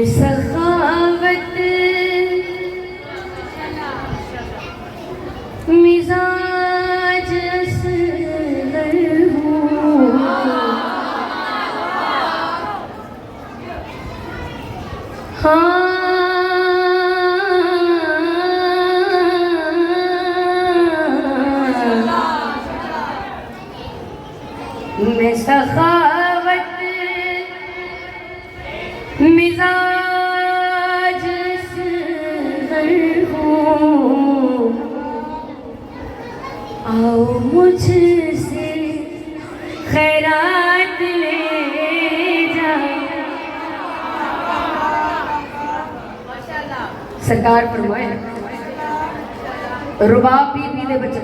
सखावत मिजाज असगर हूँ, हाँ मैं सखावत मिजाज असगर हूँ, आओ मुझसे खैरात ले जाओ। सरकार फरमाए रुबाब बीबी दे बच्चे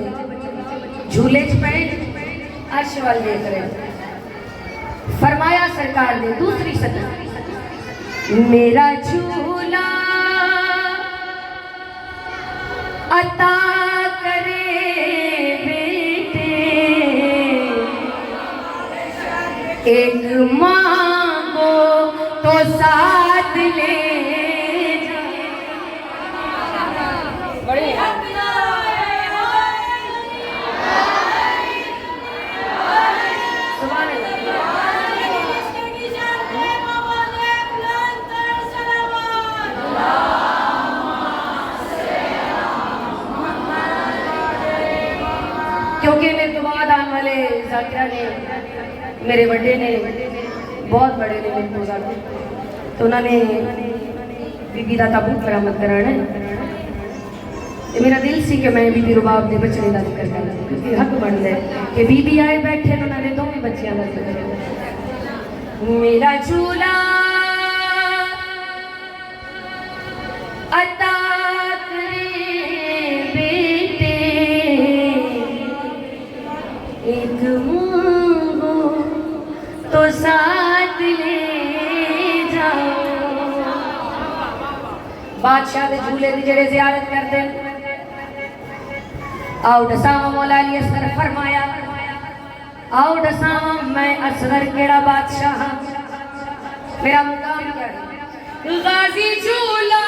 झूले च पे अर्श वाल देख रहे। फरमाया सरकार ने दूसरी सदी, मेरा झूला अता करे बेटे, एक मांगो तो साथ ले क्योंकि मेरे तो बाद आने वाले जाकिरा ने मेरे बड़े ने बहुत बड़े ने मेरे को जाते, तो उन्होंने बीबी का ताबूत बरामद कराना है। तो मेरा दिल सी कि मैं बीबी रुबाब के बच्चे का जिक्र करना, क्योंकि हक बनता है कि बीबी आए बैठे उन्होंने दोनों बच्चों का जिक्र करना। मेरा झूला अता एक मांगो तो साथ ले जाओ। बादशाह के झूले की जड़े जियारत करते आओ दसावा मौला अली असगर फरमाया, आओ दसावा मैं असगर केड़ा बादशाह, मेरा मुकाम क्या है। गाजी झूला